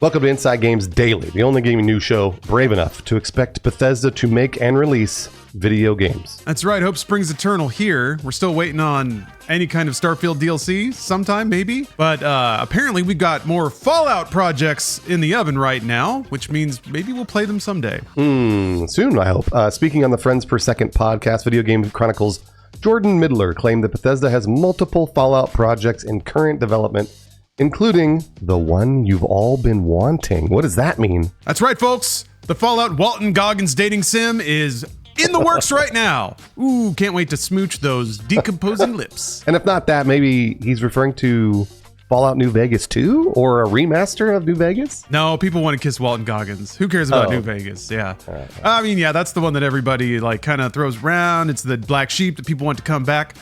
Welcome to Inside Games Daily, the only gaming news show brave enough to expect Bethesda to make and release video games. That's right, Hope Springs Eternal here. We're still waiting on any kind of Starfield DLC sometime, maybe. But apparently we've got more Fallout projects in the oven right now, which means maybe we'll play them someday. Soon, I hope. Speaking on the Friends Per Second podcast, Video Game Chronicles, Jordan Midler claimed that Bethesda has multiple Fallout projects in current development, including the one you've all been wanting. What does that mean? That's right, folks. The Fallout Walton Goggins dating sim is in the works right now. Ooh, can't wait to smooch those decomposing lips. And if not that, maybe he's referring to Fallout New Vegas 2 or a remaster of New Vegas? No, people want to kiss Walton Goggins. Who cares about New Vegas? Yeah. I mean, yeah, that's the one that everybody like kind of throws around. It's the black sheep that people want to come back.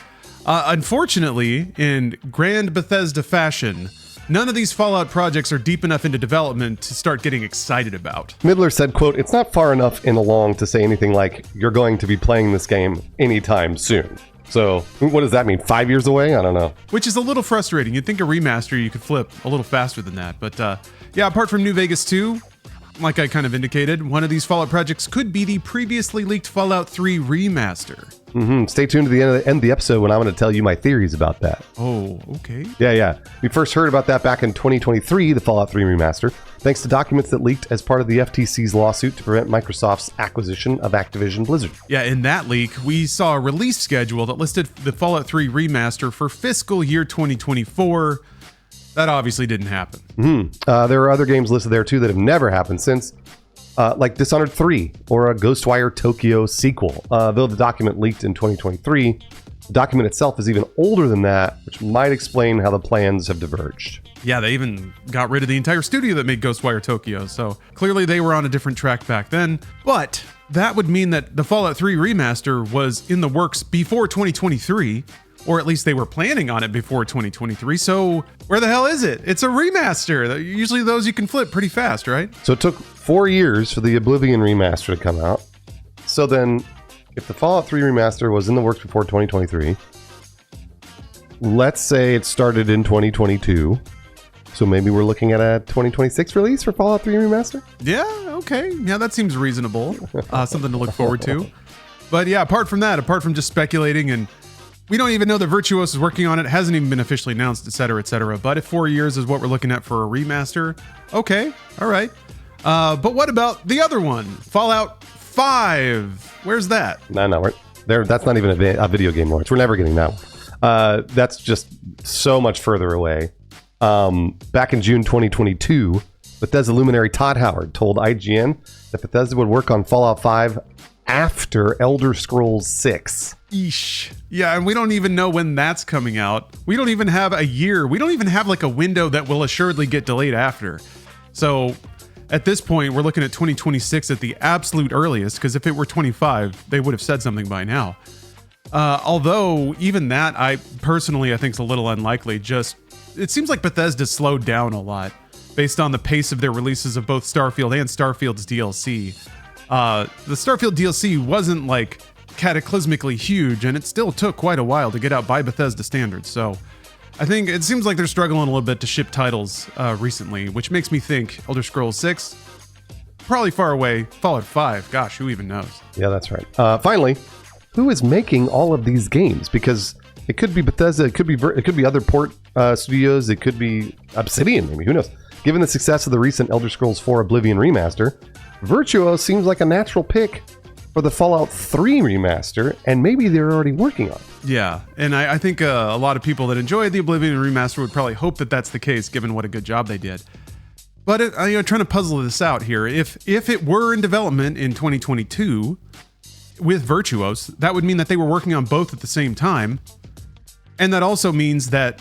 Unfortunately, in grand Bethesda fashion, none of these Fallout projects are deep enough into development to start getting excited about. Midler said, quote, "It's not far enough in along to say anything like, you're going to be playing this game anytime soon." So what does that mean? 5 years away? I don't know. Which is a little frustrating. You'd think a remaster you could flip a little faster than that. But yeah, apart from New Vegas 2, like I kind of indicated, one of these Fallout projects could be the previously leaked Fallout 3 remaster. Stay tuned to the end of the episode when I'm going to tell you my theories about that. Oh, okay. Yeah. We first heard about that back in 2023, the Fallout 3 remaster, thanks to documents that leaked as part of the FTC's lawsuit to prevent Microsoft's acquisition of Activision Blizzard. Yeah, in that leak, we saw a release schedule that listed the Fallout 3 remaster for fiscal year 2024. That obviously didn't happen. There are other games listed there too that have never happened since, like Dishonored 3 or a Ghostwire Tokyo sequel. Though the document leaked in 2023, the document itself is even older than that, which might explain how the plans have diverged. Yeah, they even got rid of the entire studio that made Ghostwire Tokyo, so clearly they were on a different track back then. But that would mean that the Fallout 3 remaster was in the works before 2023, or at least they were planning on it before 2023, so where the hell is it? It's a remaster. Usually those you can flip pretty fast, right? So it took 4 years for the Oblivion remaster to come out. So then, if the Fallout 3 remaster was in the works before 2023, let's say it started in 2022, so maybe we're looking at a 2026 release for Fallout 3 remaster? Yeah, okay. Yeah, that seems reasonable. Something to look forward to. But yeah, apart from just speculating, and we don't even know that Virtuos is working on it. It hasn't even been officially announced, et cetera, et cetera. But if 4 years is what we're looking at for a remaster, okay, all right. But what about the other one, Fallout 5? Where's that? No, that's not even a video game launch. We're never getting that one. That's just so much further away. Back in June 2022, Bethesda luminary Todd Howard told IGN that Bethesda would work on Fallout 5 after Elder Scrolls 6. Eesh. Yeah, and we don't even know when that's coming out. We don't even have a year. We don't even have like a window that will assuredly get delayed after. So at this point, we're looking at 2026 at the absolute earliest, because if it were 25, they would have said something by now. Although even that, I think is a little unlikely. It seems like Bethesda slowed down a lot based on the pace of their releases of both Starfield and Starfield's DLC. The Starfield DLC wasn't like cataclysmically huge, and it still took quite a while to get out by Bethesda standards. So I think it seems like they're struggling a little bit to ship titles recently, which makes me think Elder Scrolls 6, probably far away. Fallout 5, gosh, who even knows? Yeah, that's right. Finally, who is making all of these games? Because it could be Bethesda, it could be other port studios, it could be Obsidian, maybe, who knows? Given the success of the recent Elder Scrolls 4 Oblivion remaster, Virtuos seems like a natural pick for the Fallout 3 remaster, and maybe they're already working on it. Yeah, and I think a lot of people that enjoyed the Oblivion remaster would probably hope that that's the case, given what a good job they did. But trying to puzzle this out here, if it were in development in 2022 with Virtuos, that would mean that they were working on both at the same time, and that also means that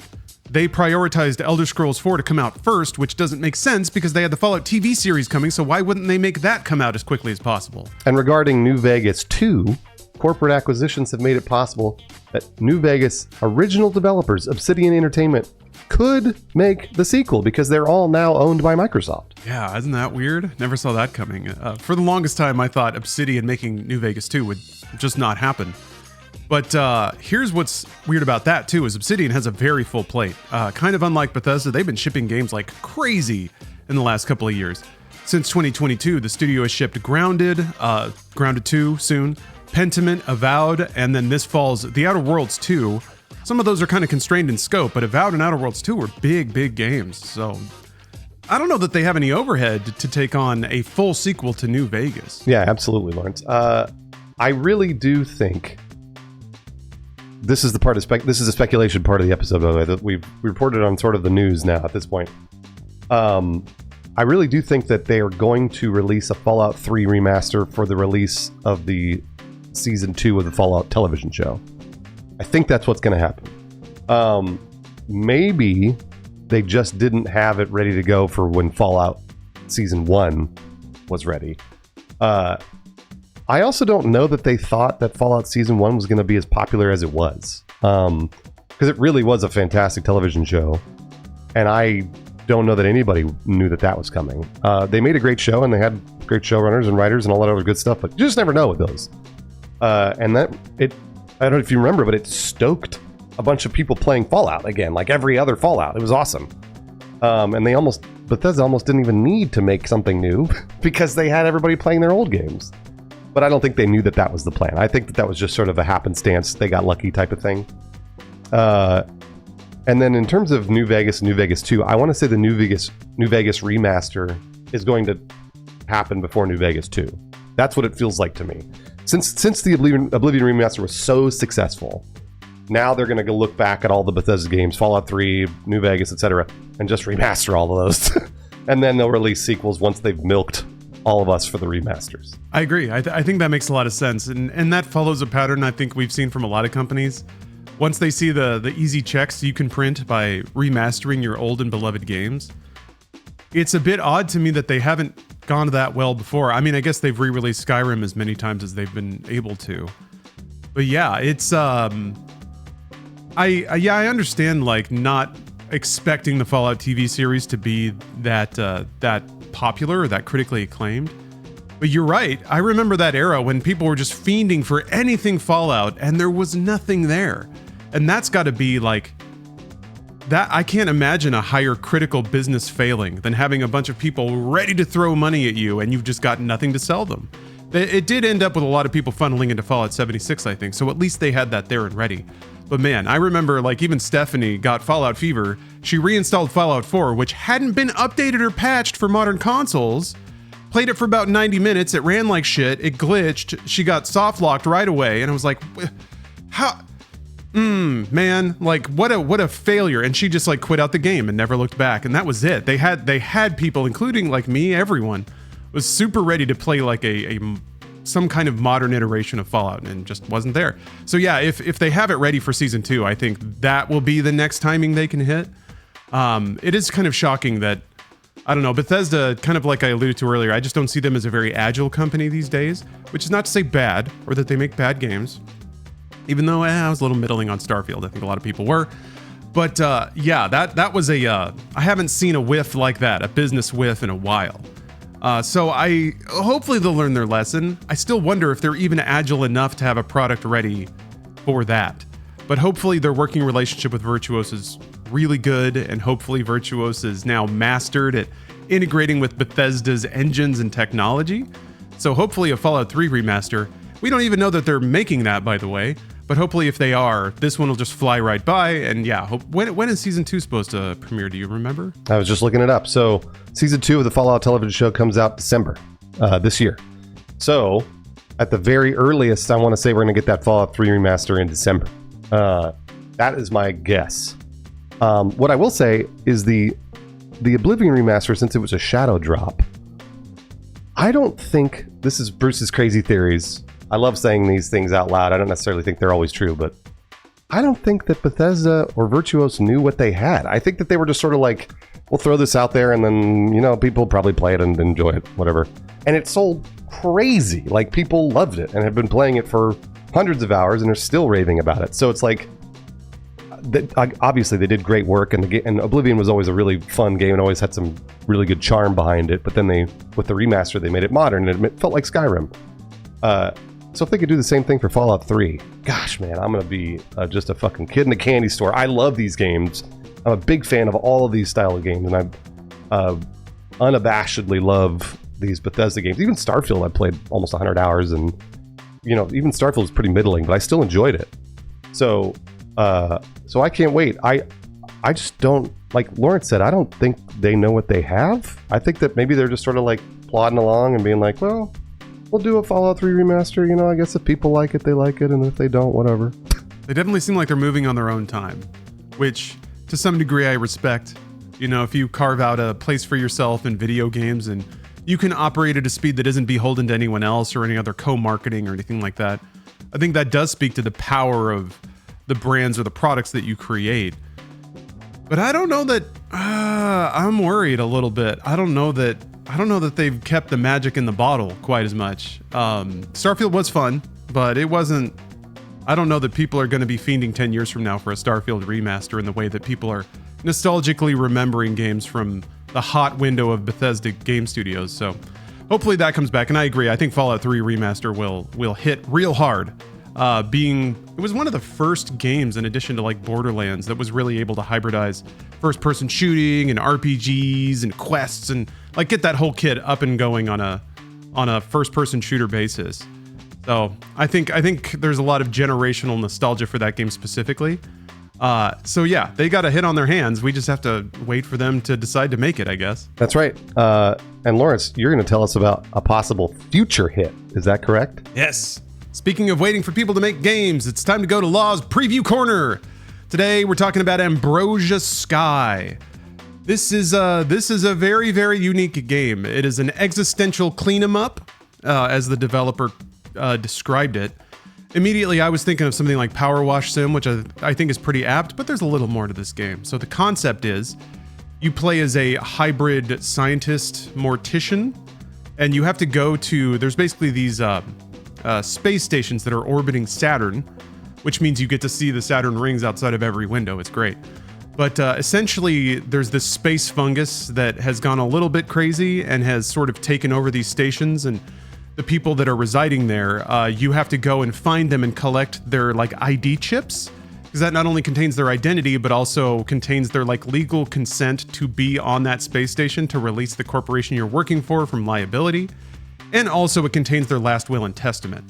they prioritized Elder Scrolls 4 to come out first, which doesn't make sense because they had the Fallout TV series coming, so why wouldn't they make that come out as quickly as possible? And regarding New Vegas 2, corporate acquisitions have made it possible that New Vegas original developers, Obsidian Entertainment, could make the sequel because they're all now owned by Microsoft. Yeah, isn't that weird? Never saw that coming. For the longest time, I thought Obsidian making New Vegas 2 would just not happen. But here's what's weird about that too, is Obsidian has a very full plate. Kind of unlike Bethesda, they've been shipping games like crazy. in the last couple of years. Since 2022, the studio has shipped Grounded, Grounded 2 soon, Pentiment, Avowed, and then this fall's The Outer Worlds 2. Some of those are kind of constrained in scope, but Avowed and Outer Worlds 2 were big games. So I don't know that they have any overhead to take on a full sequel to New Vegas. Yeah, absolutely, Lawrence. I really do think this is the part of this is a speculation part of the episode, by the way, that we reported on sort of the news now at this point. I really do think that they are going to release a Fallout 3 remaster for the release of the season 2 of the Fallout television show. I think that's what's going to happen. Maybe they just didn't have it ready to go for when Fallout season 1 was ready. I also don't know that they thought that Fallout season 1 was going to be as popular as it was. Because it really was a fantastic television show. And I don't know that anybody knew that was coming. They made a great show and they had great showrunners and writers and all that other good stuff, but you just never know with those. And I don't know if you remember, but it stoked a bunch of people playing Fallout again, like every other Fallout. It was awesome. And Bethesda almost didn't even need to make something new because they had everybody playing their old games. But I don't think they knew that was the plan. I think that was just sort of a happenstance, they got lucky type of thing. And then in terms of New Vegas and New Vegas 2, I want to say the New Vegas remaster is going to happen before New Vegas 2. That's what it feels like to me. Since the Oblivion remaster was so successful, now they're going to go look back at all the Bethesda games, Fallout 3, New Vegas, etc., and just remaster all of those. And then they'll release sequels once they've milked all of us for the remasters. I agree. I think that makes a lot of sense. And that follows a pattern I think we've seen from a lot of companies. Once they see the easy checks you can print by remastering your old and beloved games, it's a bit odd to me that they haven't gone that well before. I mean, I guess they've re-released Skyrim as many times as they've been able to. But yeah, it's I understand like not expecting the Fallout TV series to be that popular or that critically acclaimed. But you're right. I remember that era when people were just fiending for anything Fallout and there was nothing there. And that's got to be like that. I can't imagine a higher critical business failing than having a bunch of people ready to throw money at you and you've just got nothing to sell them. It did end up with a lot of people funneling into Fallout 76, I think. So at least they had that there and ready. But man, I remember like even Stephanie got Fallout Fever. She reinstalled Fallout 4, which hadn't been updated or patched for modern consoles. Played it for about 90 minutes. It ran like shit. It glitched. She got soft locked right away. And I was like, how? Man, like what a failure. And she just like quit out the game and never looked back. And that was it. They had people, including like me, everyone was super ready to play like some kind of modern iteration of Fallout and just wasn't there. So yeah, if they have it ready for season 2, I think that will be the next timing they can hit. It is kind of shocking that, I don't know, Bethesda, kind of like I alluded to earlier, I just don't see them as a very agile company these days, which is not to say bad or that they make bad games. Even though I was a little middling on Starfield, I think a lot of people were. But yeah, that was I haven't seen a whiff like that, a business whiff in a while. So hopefully they'll learn their lesson. I still wonder if they're even agile enough to have a product ready for that. But hopefully their working relationship with Virtuos is really good, and hopefully Virtuos is now mastered at integrating with Bethesda's engines and technology. So hopefully a Fallout 3 remaster. We don't even know that they're making that, by the way. But hopefully if they are, this one will just fly right by. And yeah, when is season 2 supposed to premiere? Do you remember? I was just looking it up. So season 2 of the Fallout television show comes out December this year. So at the very earliest, I want to say we're going to get that Fallout 3 remaster in December. That is my guess. What I will say is the Oblivion remaster, since it was a shadow drop, I don't think, this is Bruce's crazy theories. I love saying these things out loud. I don't necessarily think they're always true, but I don't think that Bethesda or Virtuos knew what they had. I think that they were just sort of like, we'll throw this out there and then, people probably play it and enjoy it, whatever. And it sold crazy. Like, people loved it and have been playing it for hundreds of hours and are still raving about it. So it's like, obviously they did great work, and Oblivion was always a really fun game and always had some really good charm behind it. But then with the remaster, they made it modern and it felt like Skyrim. So if they could do the same thing for Fallout 3, gosh, man, I'm going to be just a fucking kid in a candy store. I love these games. I'm a big fan of all of these style of games, and unabashedly love these Bethesda games. Even Starfield, I played almost 100 hours, and even Starfield was pretty middling, but I still enjoyed it. So I can't wait. I just don't, like Lawrence said, I don't think they know what they have. I think that maybe they're just sort of like plodding along and being like, well, we'll do a Fallout 3 remaster. I guess if people like it, they like it, and if they don't, whatever. They definitely seem like they're moving on their own time, which to some degree I respect. If you carve out a place for yourself in video games and you can operate at a speed that isn't beholden to anyone else or any other co-marketing or anything like that, I think that does speak to the power of the brands or the products that you create. But I don't know that I'm worried a little bit. I don't know that they've kept the magic in the bottle quite as much. Starfield was fun, but it wasn't. I don't know that people are going to be fiending 10 years from now for a Starfield remaster in the way that people are nostalgically remembering games from the hot window of Bethesda game studios. So hopefully that comes back. And I agree. I think Fallout 3 remaster will hit real hard. It was one of the first games, in addition to like Borderlands, that was really able to hybridize first-person shooting and RPGs and quests and like get that whole kit up and going on a first-person shooter basis. So I think there's a lot of generational nostalgia for that game specifically. So yeah, they got a hit on their hands. We just have to wait for them to decide to make it, I guess. That's right. And Lawrence, you're going to tell us about a possible future hit. Is that correct? Yes. Speaking of waiting for people to make games, it's time to go to Law's Preview Corner. Today we're talking about Ambrosia Sky. This is a very, very unique game. It is an existential clean 'em up, as the developer described it. Immediately, I was thinking of something like Power Wash Sim, which I think is pretty apt, but there's a little more to this game. So the concept is you play as a hybrid scientist mortician, and you have to go to, there's basically these space stations that are orbiting Saturn, which means you get to see the Saturn rings outside of every window. It's great. But essentially, there's this space fungus that has gone a little bit crazy and has sort of taken over these stations, and the people that are residing there, you have to go and find them and collect their like ID chips, because that not only contains their identity, but also contains their like legal consent to be on that space station to release the corporation you're working for from liability. And also it contains their last will and testament.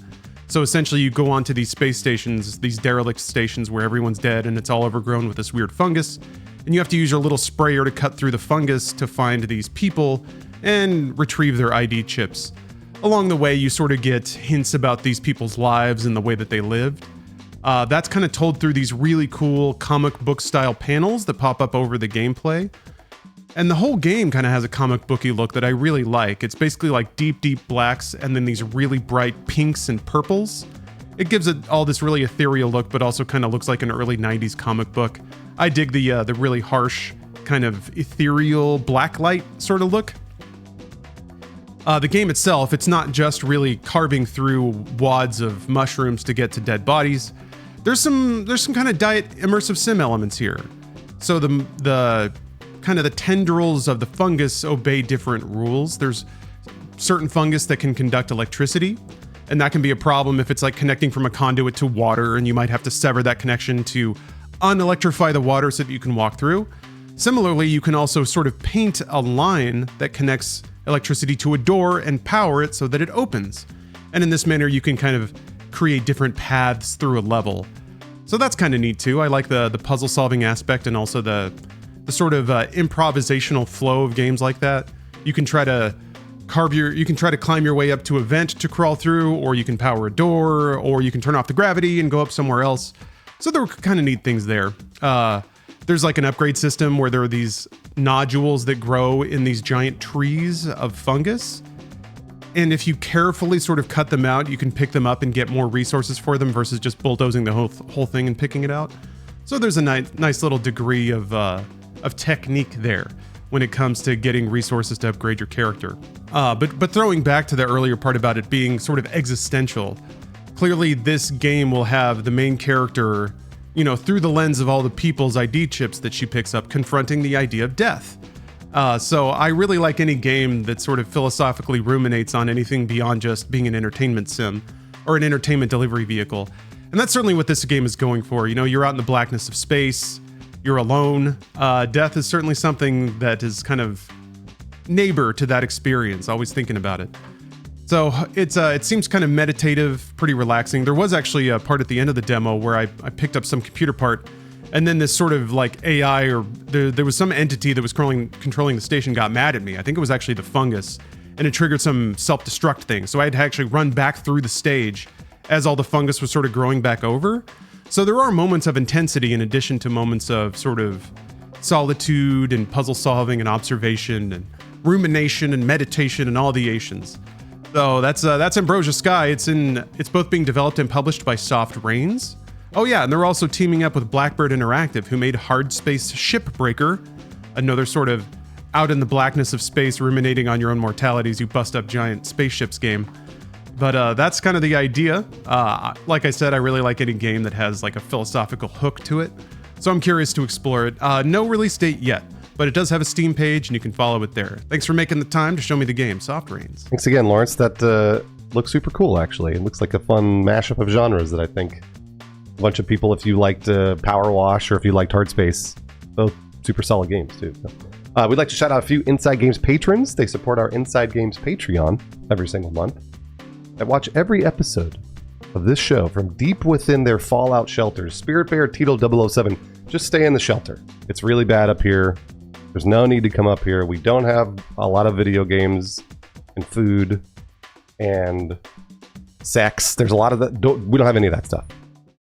So essentially you go onto these space stations, these derelict stations where everyone's dead and it's all overgrown with this weird fungus. And you have to use your little sprayer to cut through the fungus to find these people and retrieve their ID chips. Along the way, you sort of get hints about these people's lives and the way that they lived. That's kind of told through these really cool comic book style panels that pop up over the gameplay. And the whole game kind of has a comic booky look that I really like. It's basically like deep, deep blacks and then these really bright pinks and purples. It gives it all this really ethereal look, but also kind of looks like an early 90s comic book. I dig the really harsh, kind of ethereal blacklight sort of look. The game itself, it's not just really carving through wads of mushrooms to get to dead bodies. There's some kind of diet immersive sim elements here. So the kind of the tendrils of the fungus obey different rules. There's certain fungus that can conduct electricity, and that can be a problem if it's like connecting from a conduit to water, and you might have to sever that connection to unelectrify the water so that you can walk through. Similarly, you can also sort of paint a line that connects electricity to a door and power it so that it opens. And in this manner, you can kind of create different paths through a level. So that's kind of neat too. I like the puzzle solving aspect and also the sort of improvisational flow of games like that. You can try to climb your way up to a vent to crawl through, or you can power a door, or you can turn off the gravity and go up somewhere else. So there were kind of neat things there. There's like an upgrade system where there are these nodules that grow in these giant trees of fungus. And if you carefully sort of cut them out, you can pick them up and get more resources for them versus just bulldozing the whole thing and picking it out. So there's a nice little degree of technique there when it comes to getting resources to upgrade your character. But throwing back to the earlier part about it being sort of existential, clearly this game will have the main character, through the lens of all the people's ID chips that she picks up, confronting the idea of death. So I really like any game that sort of philosophically ruminates on anything beyond just being an entertainment sim or an entertainment delivery vehicle. And that's certainly what this game is going for. You're out in the blackness of space, you're alone. Death is certainly something that is kind of neighbor to that experience, always thinking about it. So it seems kind of meditative, pretty relaxing. There was actually a part at the end of the demo where I picked up some computer part, and then this sort of like AI or there was some entity that was controlling the station got mad at me. I think it was actually the fungus, and it triggered some self-destruct thing. So I had to actually run back through the stage as all the fungus was sort of growing back over. So there are moments of intensity in addition to moments of sort of solitude and puzzle solving and observation and rumination and meditation and all the Asians. So that's Ambrosia Sky. It's both being developed and published by Soft Rains. Oh yeah, and they're also teaming up with Blackbird Interactive, who made Hard Space Shipbreaker, another sort of out in the blackness of space, ruminating on your own mortality as you bust up giant spaceships game. But that's kind of the idea. Like I said, I really like any game that has like a philosophical hook to it. So I'm curious to explore it. No release date yet, but it does have a Steam page and you can follow it there. Thanks for making the time to show me the game, Soft Rains. Thanks again, Lawrence. That looks super cool, actually. It looks like a fun mashup of genres that I think a bunch of people, if you liked Power Wash or if you liked Hard Space, both super solid games, too. We'd like to shout out a few Inside Games patrons. They support our Inside Games Patreon every single month. I watch every episode of this show from deep within their Fallout shelters. Spirit Bear Tito 007, just stay in the shelter. It's really bad up here. There's no need to come up here. We don't have a lot of video games and food and sex. There's a lot of that. We don't have any of that stuff.